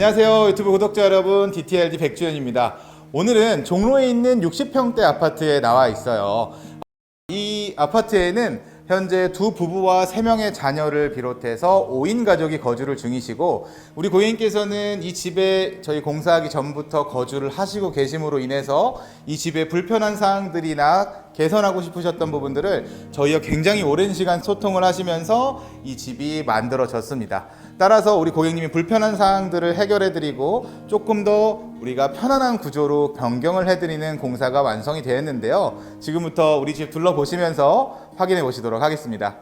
안녕하세요 유튜브 구독자 여러분, DTLD 백주현입니다. 오늘은 종로에 있는 60평대 아파트에 나와 있어요. 이 아파트에는 현재 두 부부와 3명의 자녀를 비롯해서 5인 가족이 거주를 중이시고, 우리 고객님께서는 이 집에 저희 공사하기 전부터 거주를 하시고 계심으로 인해서 이 집의 불편한 사항들이나 개선하고 싶으셨던 부분들을 저희와 굉장히 오랜 시간 소통을 하시면서 이 집이 만들어졌습니다. 따라서 우리 고객님이 불편한 사항들을 해결해드리고 조금 더 우리가 편안한 구조로 변경을 해드리는 공사가 완성이 되었는데요. 지금부터 우리 집 둘러보시면서 확인해 보시도록 하겠습니다.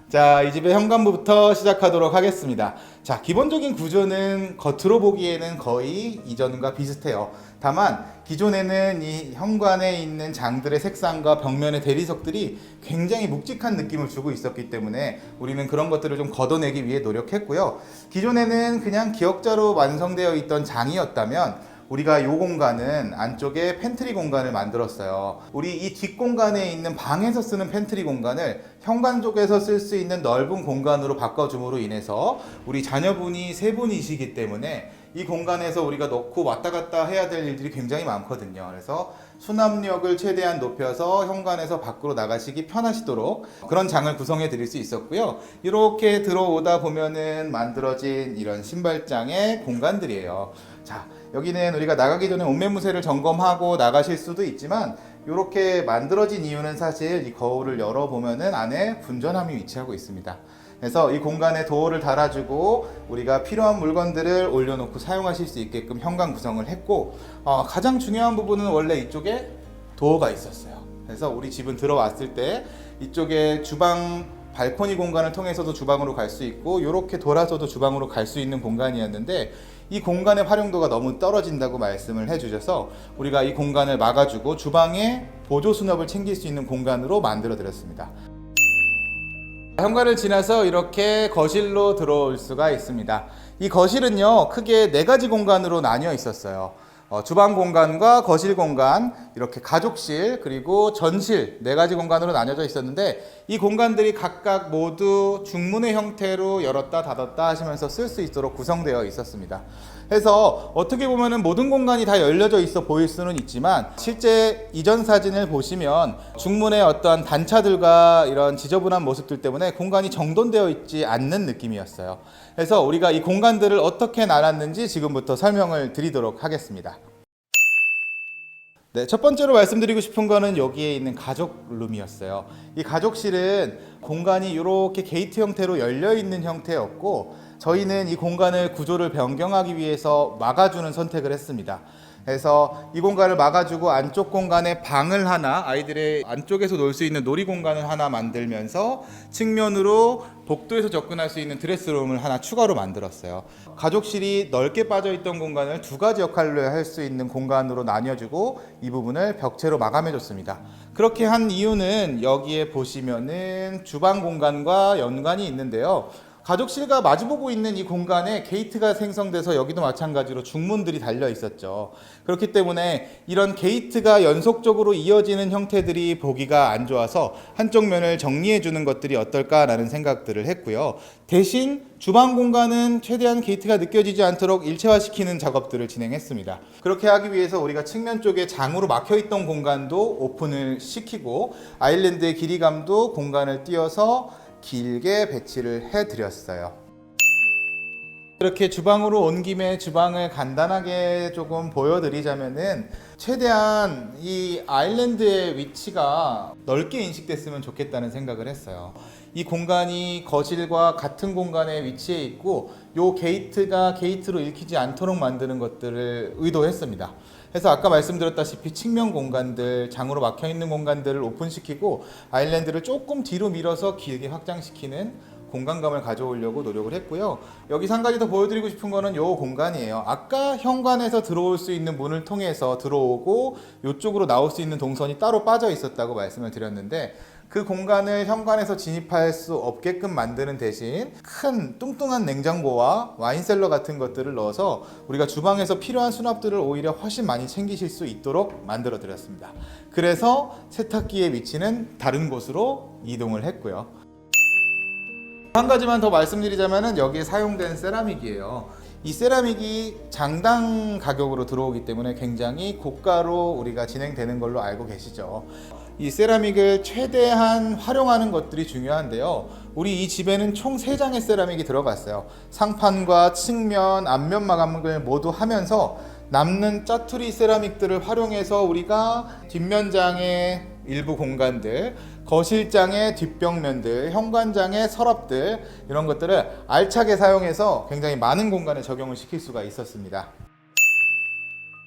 자, 이 집의 현관부터 시작하도록 하겠습니다. 자, 기본적인 구조는 겉으로 보기에는 거의 이전과 비슷해요. 다만 기존에는 이 현관에 있는 장들의 색상과 벽면의 대리석들이 굉장히 묵직한 느낌을 주고 있었기 때문에 우리는 그런 것들을 좀 걷어내기 위해 노력했고요. 기존에는 그냥 기역자로 완성되어 있던 장이었다면 우리가 이 공간은 안쪽에 팬트리 공간을 만들었어요. 우리 이 뒷공간에 있는 방에서 쓰는 팬트리 공간을 현관 쪽에서 쓸 수 있는 넓은 공간으로 바꿔줌으로 인해서 우리 자녀분이 3분이시기 때문에 이 공간에서 우리가 넣고 왔다 갔다 해야 될 일들이 굉장히 많거든요. 그래서 수납력을 최대한 높여서 현관에서 밖으로 나가시기 편하시도록 그런 장을 구성해 드릴 수 있었고요. 이렇게 들어오다 보면은 만들어진 이런 신발장의 공간들이에요. 자, 여기는 우리가 나가기 전에 옷매무새를 점검하고 나가실 수도 있지만, 이렇게 만들어진 이유는 사실 이 거울을 열어보면은 안에 분전함이 위치하고 있습니다. 그래서 이 공간에 도어를 달아주고 우리가 필요한 물건들을 올려놓고 사용하실 수 있게끔 현관 구성을 했고, 가장 중요한 부분은 원래 이쪽에 도어가 있었어요. 그래서 우리 집은 들어왔을 때 이쪽에 주방 발코니 공간을 통해서도 주방으로 갈 수 있고, 이렇게 돌아서도 주방으로 갈 수 있는 공간이었는데, 이 공간의 활용도가 너무 떨어진다고 말씀을 해주셔서 우리가 이 공간을 막아주고 주방에 보조 수납을 챙길 수 있는 공간으로 만들어 드렸습니다. 현관을 지나서 이렇게 거실로 들어올 수가 있습니다. 이 거실은요, 크게 4가지 공간으로 나뉘어 있었어요. 주방 공간과 거실 공간, 이렇게 가족실, 그리고 전실 4가지 공간으로 나뉘어져 있었는데, 이 공간들이 각각 모두 중문의 형태로 열었다 닫았다 하시면서 쓸 수 있도록 구성되어 있었습니다. 그래서 어떻게 보면은 모든 공간이 다 열려져 있어 보일 수는 있지만, 실제 이전 사진을 보시면 중문의 어떤 단차들과 이런 지저분한 모습들 때문에 공간이 정돈되어 있지 않는 느낌이었어요. 그래서 우리가 이 공간들을 어떻게 나눴는지 지금부터 설명을 드리도록 하겠습니다. 네, 첫 번째로 말씀드리고 싶은 거는 여기에 있는 가족룸이었어요. 이 가족실은 공간이 이렇게 게이트 형태로 열려 있는 형태였고, 저희는 이 공간을 구조를 변경하기 위해서 막아주는 선택을 했습니다. 그래서 이 공간을 막아주고 안쪽 공간에 방을 하나, 아이들의 안쪽에서 놀 수 있는 놀이 공간을 하나 만들면서 측면으로 복도에서 접근할 수 있는 드레스룸을 하나 추가로 만들었어요. 가족실이 넓게 빠져있던 공간을 2가지 역할로 할 수 있는 공간으로 나뉘어주고 이 부분을 벽체로 마감해줬습니다. 그렇게 한 이유는 여기에 보시면은 주방 공간과 연관이 있는데요. 가족실과 마주보고 있는 이 공간에 게이트가 생성돼서 여기도 마찬가지로 중문들이 달려 있었죠. 그렇기 때문에 이런 게이트가 연속적으로 이어지는 형태들이 보기가 안 좋아서 한쪽 면을 정리해 주는 것들이 어떨까라는 생각들을 했고요. 대신 주방 공간은 최대한 게이트가 느껴지지 않도록 일체화시키는 작업들을 진행했습니다. 그렇게 하기 위해서 우리가 측면 쪽에 장으로 막혀있던 공간도 오픈을 시키고, 아일랜드의 길이감도 공간을 띄어서 길게 배치를 해드렸어요. 이렇게 주방으로 온 김에 주방을 간단하게 조금 보여드리자면은, 최대한 이 아일랜드의 위치가 넓게 인식됐으면 좋겠다는 생각을 했어요. 이 공간이 거실과 같은 공간에 위치해 있고, 요 게이트가 게이트로 읽히지 않도록 만드는 것들을 의도했습니다. 그래서 아까 말씀드렸다시피 측면 공간들, 장으로 막혀 있는 공간들을 오픈시키고 아일랜드를 조금 뒤로 밀어서 길게 확장시키는 공간감을 가져오려고 노력을 했고요. 여기서 한 가지 더 보여드리고 싶은 거는 이 공간이에요. 아까 현관에서 들어올 수 있는 문을 통해서 들어오고 이쪽으로 나올 수 있는 동선이 따로 빠져 있었다고 말씀을 드렸는데, 그 공간을 현관에서 진입할 수 없게끔 만드는 대신 큰 뚱뚱한 냉장고와 와인셀러 같은 것들을 넣어서 우리가 주방에서 필요한 수납들을 오히려 훨씬 많이 챙기실 수 있도록 만들어 드렸습니다. 그래서 세탁기의 위치는 다른 곳으로 이동을 했고요. 한 가지만 더 말씀드리자면은 여기에 사용된 세라믹이에요. 이 세라믹이 장당 가격으로 들어오기 때문에 굉장히 고가로 우리가 진행되는 걸로 알고 계시죠. 이 세라믹을 최대한 활용하는 것들이 중요한데요. 우리 이 집에는 총 3장의 세라믹이 들어갔어요. 상판과 측면, 앞면 마감을 모두 하면서 남는 짜투리 세라믹들을 활용해서 우리가 뒷면장의 일부 공간들, 거실장의 뒷벽면들, 현관장의 서랍들, 이런 것들을 알차게 사용해서 굉장히 많은 공간에 적용을 시킬 수가 있었습니다.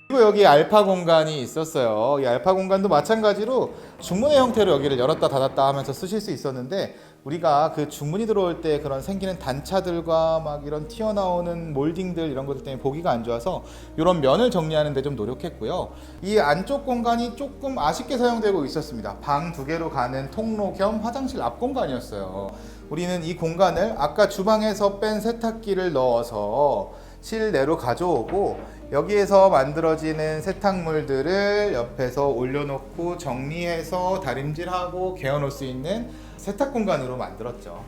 그리고 여기 알파 공간이 있었어요. 이 알파 공간도 마찬가지로 중문의 형태로 여기를 열었다 닫았다 하면서 쓰실 수 있었는데, 우리가 그 중문이 들어올 때 그런 생기는 단차들과 막 이런 튀어나오는 몰딩들, 이런 것들 때문에 보기가 안 좋아서 이런 면을 정리하는 데 좀 노력했고요. 이 안쪽 공간이 조금 아쉽게 사용되고 있었습니다. 방 2개로 가는 통로 겸 화장실 앞 공간이었어요. 우리는 이 공간을 아까 주방에서 뺀 세탁기를 넣어서 실내로 가져오고, 여기에서 만들어지는 세탁물들을 옆에서 올려놓고 정리해서 다림질하고 개어놓을 수 있는 세탁 공간으로 만들었죠.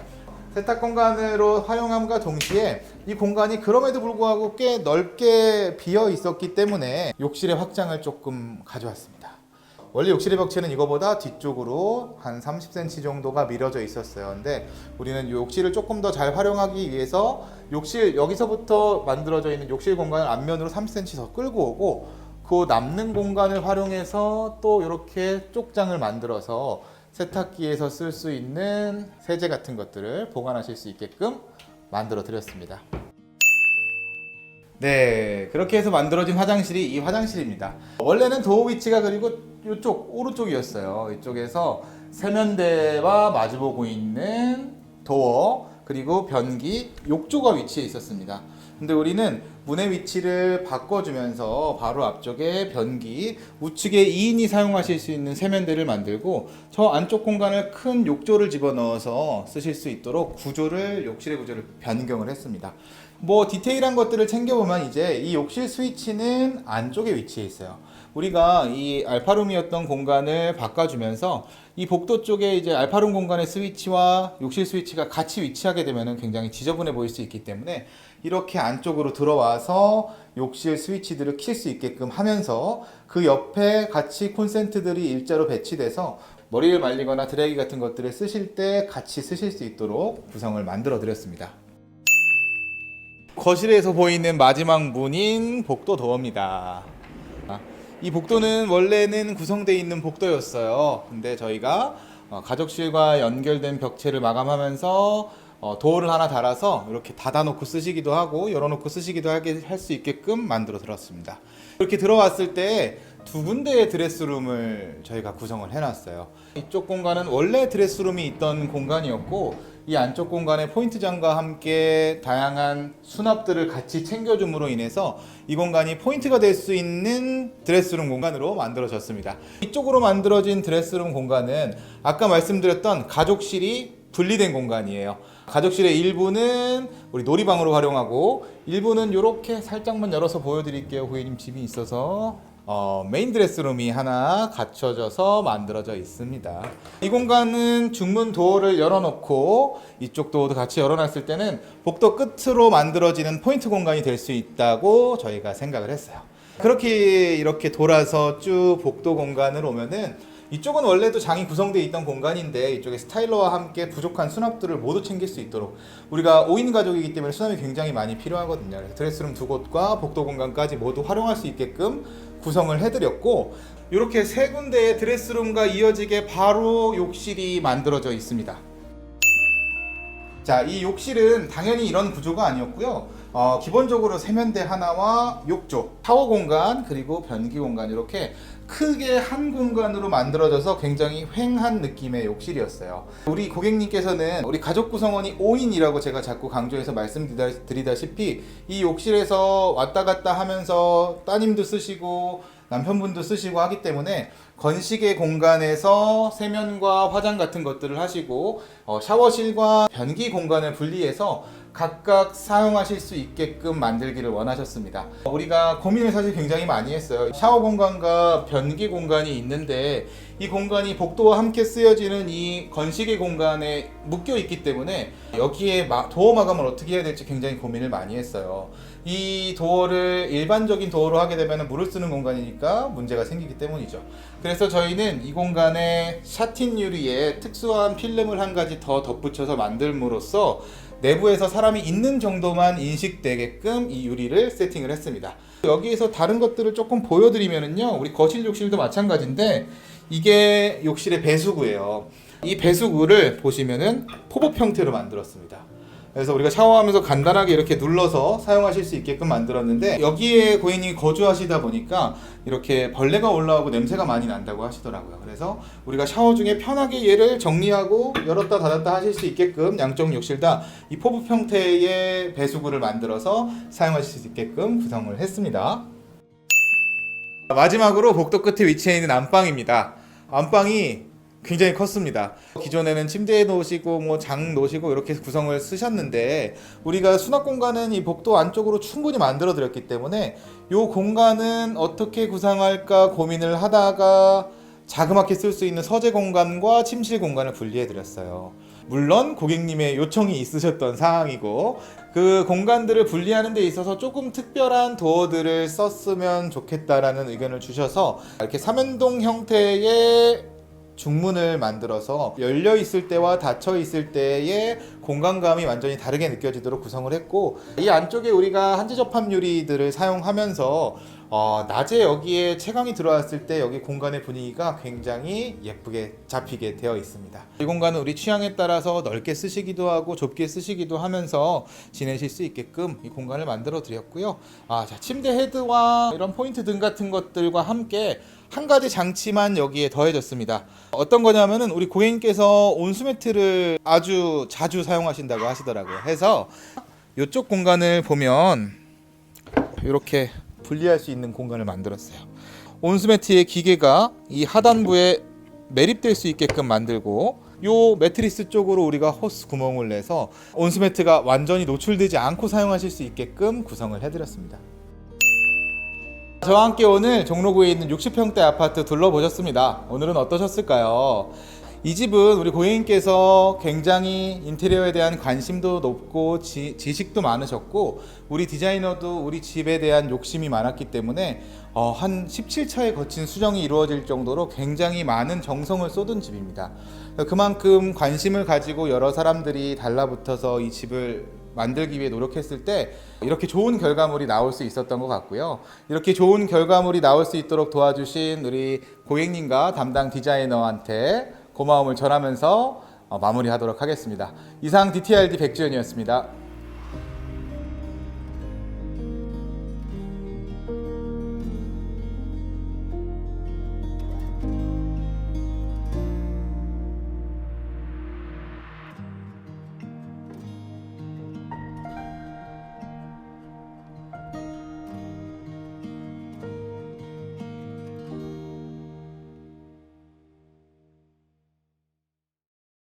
세탁 공간으로 활용함과 동시에 이 공간이 그럼에도 불구하고 꽤 넓게 비어 있었기 때문에 욕실의 확장을 조금 가져왔습니다. 원래 욕실의 벽체는 이거보다 뒤쪽으로 한 30cm 정도가 밀어져 있었어요. 근데 우리는 이 욕실을 조금 더 잘 활용하기 위해서 욕실, 여기서부터 만들어져 있는 욕실 공간을 앞면으로 30cm 더 끌고 오고, 그 남는 공간을 활용해서 또 이렇게 쪽장을 만들어서 세탁기에서 쓸 수 있는 세제 같은 것들을 보관하실 수 있게끔 만들어 드렸습니다. 네, 그렇게 해서 만들어진 화장실이 이 화장실입니다. 원래는 도어 위치가 그리고 이쪽 오른쪽이었어요. 이쪽에서 세면대와 마주보고 있는 도어, 그리고 변기, 욕조가 위치해 있었습니다. 근데 우리는 문의 위치를 바꿔주면서 바로 앞쪽에 변기, 우측에 2인이 사용하실 수 있는 세면대를 만들고, 저 안쪽 공간을 큰 욕조를 집어넣어서 쓰실 수 있도록 욕실의 구조를 변경을 했습니다. 뭐 디테일한 것들을 챙겨보면 이제 이 욕실 스위치는 안쪽에 위치해 있어요. 우리가 이 알파룸이었던 공간을 바꿔주면서 이 복도 쪽에 이제 알파룸 공간의 스위치와 욕실 스위치가 같이 위치하게 되면 굉장히 지저분해 보일 수 있기 때문에 이렇게 안쪽으로 들어와서 욕실 스위치들을 킬 수 있게끔 하면서 그 옆에 같이 콘센트들이 일자로 배치돼서 머리를 말리거나 드라이기 같은 것들을 쓰실 때 같이 쓰실 수 있도록 구성을 만들어 드렸습니다. 거실에서 보이는 마지막 문인 복도 도어입니다. 이 복도는 원래는 구성되어 있는 복도였어요. 근데 저희가 가족실과 연결된 벽체를 마감하면서 도어를 하나 달아서 이렇게 닫아놓고 쓰시기도 하고 열어놓고 쓰시기도 하게 할 수 있게끔 만들어 드렸습니다. 이렇게 들어왔을 때 2군데의 드레스룸을 저희가 구성을 해놨어요. 이쪽 공간은 원래 드레스룸이 있던 공간이었고, 이 안쪽 공간에 포인트장과 함께 다양한 수납들을 같이 챙겨줌으로 인해서 이 공간이 포인트가 될 수 있는 드레스룸 공간으로 만들어졌습니다. 이쪽으로 만들어진 드레스룸 공간은 아까 말씀드렸던 가족실이 분리된 공간이에요. 가족실의 일부는 우리 놀이방으로 활용하고, 일부는 이렇게 살짝만 열어서 보여드릴게요. 고객님 집이 있어서 메인 드레스룸이 하나 갖춰져서 만들어져 있습니다. 이 공간은 중문 도어를 열어놓고 이쪽 도어도 같이 열어놨을 때는 복도 끝으로 만들어지는 포인트 공간이 될 수 있다고 저희가 생각을 했어요. 그렇게 이렇게 돌아서 쭉 복도 공간을 오면은, 이쪽은 원래도 장이 구성되어 있던 공간인데 이쪽에 스타일러와 함께 부족한 수납들을 모두 챙길 수 있도록, 우리가 5인 가족이기 때문에 수납이 굉장히 많이 필요하거든요. 그래서 드레스룸 2곳과 복도 공간까지 모두 활용할 수 있게끔 구성을 해드렸고, 이렇게 3군데의 드레스룸과 이어지게 바로 욕실이 만들어져 있습니다. 자, 이 욕실은 당연히 이런 구조가 아니었고요. 기본적으로 세면대 하나와 욕조, 샤워 공간, 그리고 변기 공간, 이렇게 크게 한 공간으로 만들어져서 굉장히 휑한 느낌의 욕실이었어요. 우리 고객님께서는 우리 가족 구성원이 5인이라고 제가 자꾸 강조해서 말씀드리다시피 이 욕실에서 왔다 갔다 하면서 따님도 쓰시고 남편분도 쓰시고 하기 때문에 건식의 공간에서 세면과 화장 같은 것들을 하시고, 샤워실과 변기 공간을 분리해서 각각 사용하실 수 있게끔 만들기를 원하셨습니다. 우리가 고민을 사실 굉장히 많이 했어요. 샤워 공간과 변기 공간이 있는데 이 공간이 복도와 함께 쓰여지는 이 건식의 공간에 묶여 있기 때문에 여기에 도어 마감을 어떻게 해야 될지 굉장히 고민을 많이 했어요. 이 도어를 일반적인 도어로 하게 되면 물을 쓰는 공간이니까 문제가 생기기 때문이죠. 그래서 저희는 이 공간에 샤틴 유리에 특수한 필름을 한 가지 더 덧붙여서 만들므로써 내부에서 사람이 있는 정도만 인식되게끔 이 유리를 세팅을 했습니다. 여기에서 다른 것들을 조금 보여드리면은요, 우리 거실 욕실도 마찬가지인데 이게 욕실의 배수구예요. 이 배수구를 보시면은 포복 형태로 만들었습니다. 그래서 우리가 샤워하면서 간단하게 이렇게 눌러서 사용하실 수 있게끔 만들었는데 여기에 고객님이 거주하시다 보니까 이렇게 벌레가 올라오고 냄새가 많이 난다고 하시더라고요. 그래서 우리가 샤워 중에 편하게 얘를 정리하고 열었다 닫았다 하실 수 있게끔 양쪽 욕실 다 이 포복 형태의 배수구를 만들어서 사용하실 수 있게끔 구성을 했습니다. 마지막으로 복도 끝에 위치해 있는 안방입니다. 안방이 굉장히 컸습니다. 기존에는 침대에 놓으시고 뭐 장 놓으시고 이렇게 구성을 쓰셨는데 우리가 수납 공간은 이 복도 안쪽으로 충분히 만들어 드렸기 때문에 이 공간은 어떻게 구성할까 고민을 하다가 자그맣게 쓸 수 있는 서재 공간과 침실 공간을 분리해 드렸어요. 물론 고객님의 요청이 있으셨던 사항이고 그 공간들을 분리하는 데 있어서 조금 특별한 도어들을 썼으면 좋겠다라는 의견을 주셔서 이렇게 삼연동 형태의 중문을 만들어서 열려 있을 때와 닫혀 있을 때의 공간감이 완전히 다르게 느껴지도록 구성을 했고 이 안쪽에 우리가 한지 접합 유리들을 사용하면서 낮에 여기에 채광이 들어왔을 때 여기 공간의 분위기가 굉장히 예쁘게 잡히게 되어 있습니다. 이 공간은 우리 취향에 따라서 넓게 쓰시기도 하고 좁게 쓰시기도 하면서 지내실 수 있게끔 이 공간을 만들어 드렸고요. 자, 침대 헤드와 이런 포인트 등 같은 것들과 함께 한 가지 장치만 여기에 더해졌습니다. 어떤 거냐면은 우리 고객님께서 온수매트를 아주 자주 사용하신다고 하시더라고요. 해서 이쪽 공간을 보면 이렇게 분리할 수 있는 공간을 만들었어요. 온수매트의 기계가 이 하단부에 매립될 수 있게끔 만들고 요 매트리스 쪽으로 우리가 호스 구멍을 내서 온수매트가 완전히 노출되지 않고 사용하실 수 있게끔 구성을 해드렸습니다. 저와 함께 오늘 종로구에 있는 60평대 아파트 둘러보셨습니다. 오늘은 어떠셨을까요? 이 집은 우리 고객님께서 굉장히 인테리어에 대한 관심도 높고 지식도 많으셨고 우리 디자이너도 우리 집에 대한 욕심이 많았기 때문에 한 17차에 거친 수정이 이루어질 정도로 굉장히 많은 정성을 쏟은 집입니다. 그만큼 관심을 가지고 여러 사람들이 달라붙어서 이 집을 만들기 위해 노력했을 때 이렇게 좋은 결과물이 나올 수 있었던 것 같고요. 이렇게 좋은 결과물이 나올 수 있도록 도와주신 우리 고객님과 담당 디자이너한테 고마움을 전하면서 마무리하도록 하겠습니다. 이상 DTRD 백지연이었습니다.